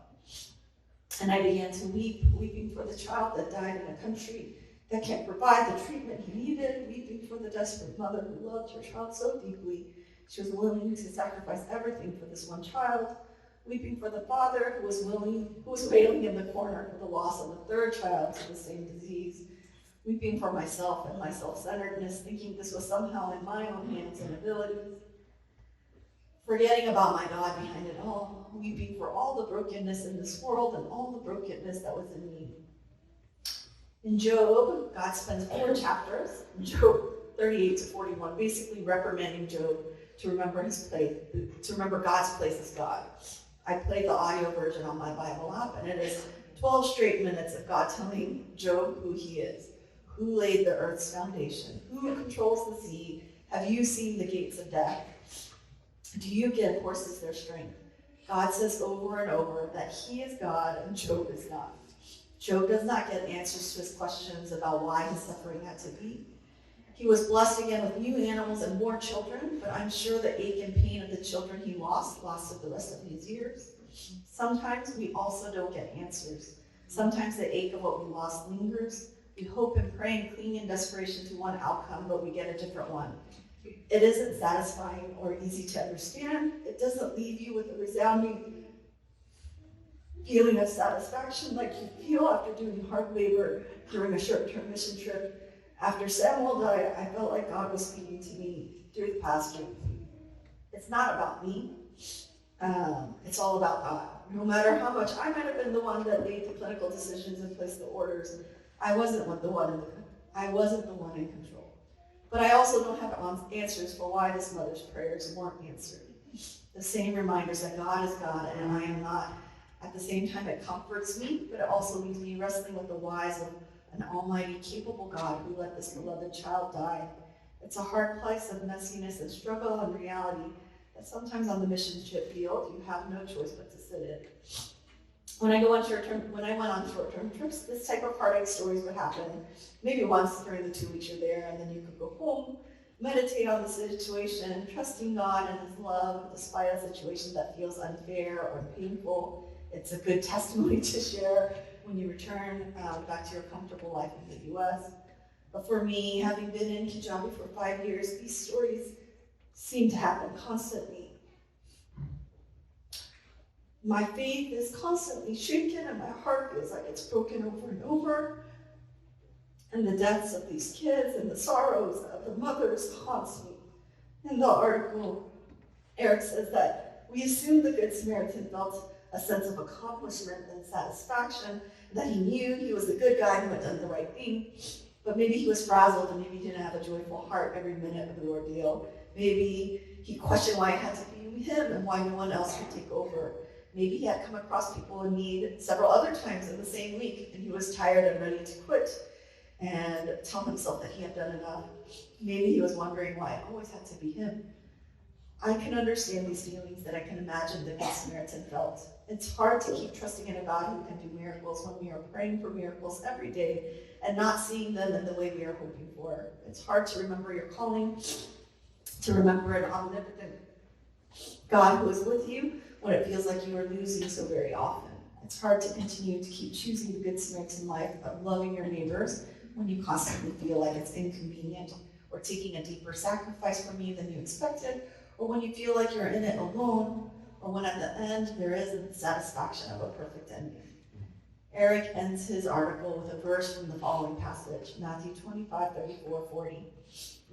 And I began to weep, weeping for the child that died in a country that can't provide the treatment he needed, weeping for the desperate mother who loved her child so deeply, she was willing to sacrifice everything for this one child, weeping for the father who was wailing in the corner for the loss of a third child to the same disease, weeping for myself and my self-centeredness, thinking this was somehow in my own hands and abilities, forgetting about my God behind it all, weeping for all the brokenness in this world and all the brokenness that was in me. In Job, God spends 4 chapters, in Job 38 to 41, basically reprimanding Job to remember his place, to remember God's place as God. I played the audio version on my Bible app, and it is 12 straight minutes of God telling Job who he is, who laid the earth's foundation, who controls the sea. Have you seen the gates of death? Do you give horses their strength? God says over and over that he is God and Job is not. Job does not get answers to his questions about why his suffering had to be. He was blessed again with new animals and more children, but I'm sure the ache and pain of the children he lost lasted the rest of his years. Sometimes we also don't get answers. Sometimes the ache of what we lost lingers. We hope and pray and cling in desperation to one outcome, but we get a different one. It isn't satisfying or easy to understand. It doesn't leave you with a resounding feeling of satisfaction like you feel after doing hard labor during a short-term mission trip. After Samuel died, I felt like God was speaking to me through the pastor. It's not about me. It's all about God. No matter how much I might have been the one that made the clinical decisions and placed the orders, I wasn't the one in control. But I also don't have answers for why this mother's prayers weren't answered. The same reminders that God is God and I am not. At the same time, it comforts me, but it also leaves me wrestling with the whys of an almighty, capable God who let this beloved child die. It's a hard place of messiness and struggle and reality that sometimes on the mission trip field, you have no choice but to sit in. When I went on short-term trips, this type of heartache stories would happen maybe once during the 2 weeks you're there, and then you could go home, meditate on the situation, trusting God and his love despite a situation that feels unfair or painful. It's a good testimony to share when you return back to your comfortable life in the US. But for me, having been in Kijabe for 5 years, these stories seem to happen constantly. My faith is constantly shaken and my heart feels like it's broken over and over. And the deaths of these kids and the sorrows of the mothers haunts me. In the article, Eric says that we assume the Good Samaritan felt a sense of accomplishment and satisfaction, that he knew he was the good guy who had done the right thing, but maybe he was frazzled and maybe he didn't have a joyful heart every minute of the ordeal. Maybe he questioned why it had to be him and why no one else could take over. Maybe he had come across people in need several other times in the same week and he was tired and ready to quit and tell himself that he had done enough. Maybe he was wondering why it always had to be him. I can understand these feelings that I can imagine the Good Samaritan felt. It's hard to keep trusting in a God who can do miracles when we are praying for miracles every day and not seeing them in the way we are hoping for. It's hard to remember your calling, to remember an omnipotent God who is with you when it feels like you are losing so very often. It's hard to continue to keep choosing the Good Samaritan life of loving your neighbors when you constantly feel like it's inconvenient or taking a deeper sacrifice from you than you expected, or when you feel like you're in it alone, or when at the end there isn't the satisfaction of a perfect ending. Eric ends his article with a verse from the following passage, Matthew 25:34-40.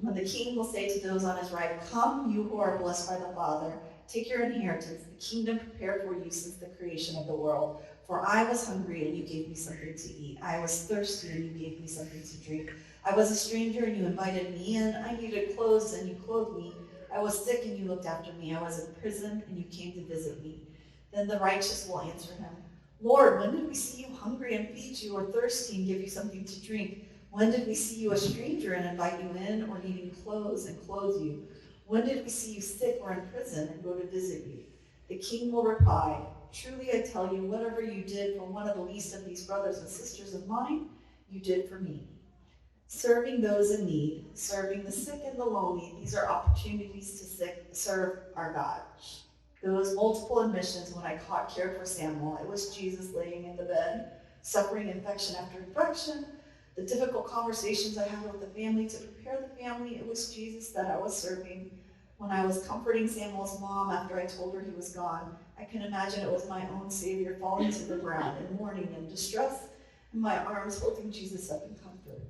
When the king will say to those on his right, "Come, you who are blessed by the Father, take your inheritance, the kingdom prepared for you since the creation of the world. For I was hungry and you gave me something to eat. I was thirsty and you gave me something to drink. I was a stranger and you invited me in. I needed clothes and you clothed me. I was sick and you looked after me. I was in prison and you came to visit me." Then the righteous will answer him, "Lord, when did we see you hungry and feed you, or thirsty and give you something to drink? When did we see you a stranger and invite you in, or needing clothes and clothe you? When did we see you sick or in prison and go to visit you?" The king will reply, "Truly I tell you, whatever you did for one of the least of these brothers and sisters of mine, you did for me." Serving those in need, serving the sick and the lonely, these are opportunities to serve our God. Those multiple admissions when I cared for Samuel, it was Jesus laying in the bed, suffering infection after infection, the difficult conversations I had with the family to prepare the family. It was Jesus that I was serving. When I was comforting Samuel's mom after I told her he was gone, I can imagine it was my own Savior falling to the ground in mourning and distress, and my arms holding Jesus up in comfort.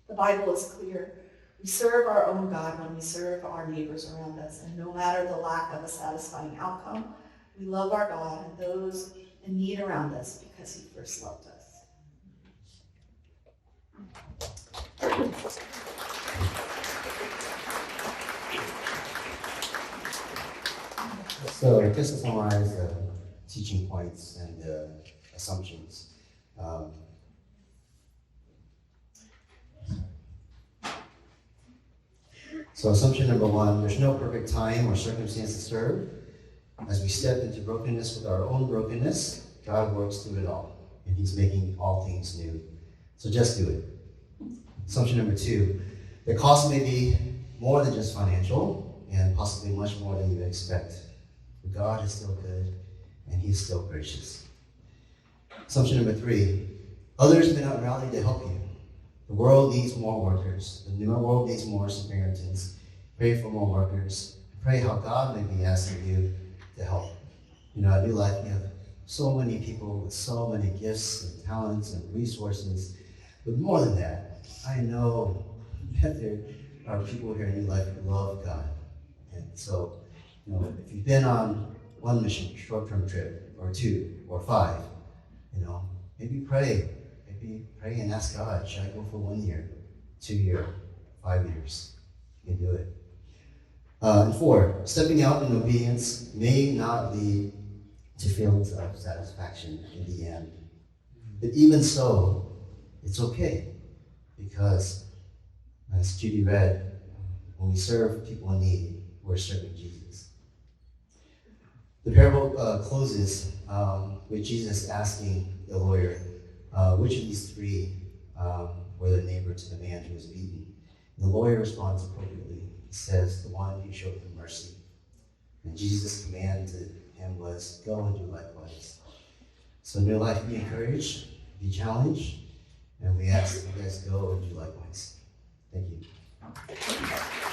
The Bible is clear. We serve our own God when we serve our neighbors around us, and no matter the lack of a satisfying outcome, we love our God and those in need around us because he first loved us. So just to summarize the teaching points and assumptions. So assumption number one, there's no perfect time or circumstance to serve. As we step into brokenness with our own brokenness, God works through it all, and he's making all things new. So just do it. Assumption number two, the cost may be more than just financial, and possibly much more than you expect. But God is still good, and he's still gracious. Assumption number three, others may not rally to help you. The world needs more workers. The new world needs more Samaritans. Pray for more workers. Pray how God may be asking you to help. At New Life, we have so many people with so many gifts and talents and resources. But more than that, I know that there are people here in New Life who love God. And so, if you've been on one mission, short-term trip, or two, or five, maybe pray. Maybe pray and ask God, should I go for 1 year, 2 year, 5 years? You can do it. And four, stepping out in obedience may not lead to feelings of satisfaction in the end. But even so, it's okay. Because, as Judy read, when we serve people in need, we're serving Jesus. The parable closes with Jesus asking the lawyer, which of these three were the neighbor to the man who was beaten? And the lawyer responds appropriately. He says, the one who showed him mercy. And Jesus' command to him was, go and do likewise. So New Life, be encouraged, be challenged, and we ask that you guys go and do likewise. Thank you.